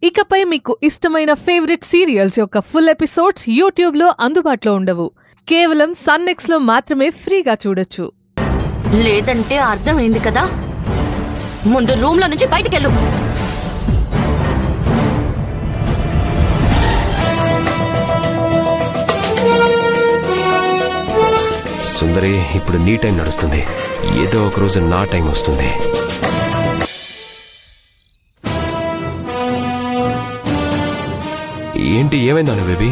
ఇకపై మీకు ఇష్టమైన ఫేవరెట్ సీరియల్స్ యొక్క ఫుల్ ఎపిసోడ్స్ యూట్యూబ్లో అందుబాటులో ఉండవు. కేవలం సన్నెక్స్లో మాత్రమే ఫ్రీగా చూడొచ్చు. లేదంటే అర్థమైంది కదా, ముందు రూమ్లో నుంచి బయటికెళ్ళు. సుందరి, ఇప్పుడు నీ టైం నడుస్తుంది. ఏదో ఒక రోజు నా టైం వస్తుంది. ఏంటి, ఏమైందాను బేబీ?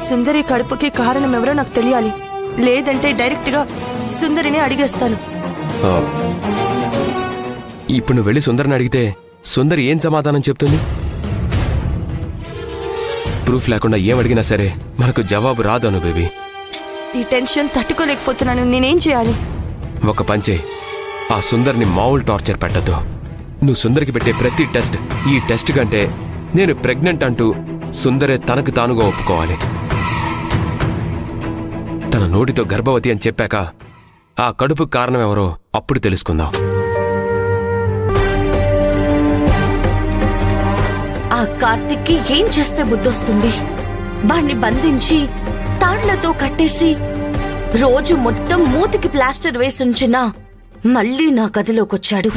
సుందరి కడుపుకి కారణం ఎవరో నాకు తెలియాలి. లేదంటే డైరెక్ట్ గా సుందరిని అడిగేస్తాను. ఇప్పుడు నువ్వు వెళ్ళి సుందరిని అడిగితే సుందరి ఏం సమాధానం చెప్తుంది? ప్రూఫ్ లేకుండా ఏం అడిగినా సరే మనకు జవాబు రాదాను బేబీ. ఈ టెన్షన్ తట్టుకోలేకపోతున్నాను. నేనేం చేయాలి? ఒక పంచే, ఆ సుందరిని మామూలు టార్చర్ పెట్టద్దు. నువ్వు సుందరికి పెట్టే ప్రతి టెస్ట్ ఈ టెస్ట్ కంటే నేను ప్రెగ్నెంట్ అంటూ సుందరే తనకు తానుగా ఒప్పుకోవాలి. తన నోటితో గర్భవతి అని చెప్పాక ఆ కడుపు కారణం ఎవరో అప్పుడు తెలుసుకుందాం. ఆ కార్తిక్కి ఏం చేస్తే బుద్ధొస్తుంది? వాణ్ణి బంధించి తాళ్లతో కట్టేసి రోజు మొత్తం మూతికి ప్లాస్టర్ వేసుంచినా మళ్ళీ నా గదిలోకొచ్చాడు.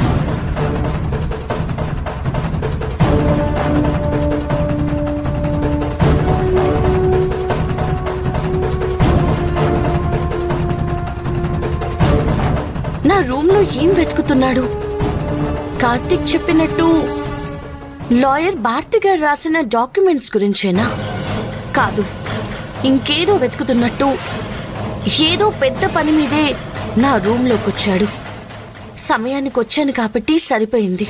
నా రూమ్లో ఏం వెతుకుతున్నాడు? కార్తిక్ చెప్పినట్టు లాయర్ భారతి గారు రాసిన డాక్యుమెంట్స్ గురించేనా? కాదు, ఇంకేదో వెతుకుతున్నట్టు ఏదో పెద్ద పని మీదే నా రూమ్లోకి వచ్చాడు. సమయానికి వచ్చాను కాబట్టి సరిపోయింది.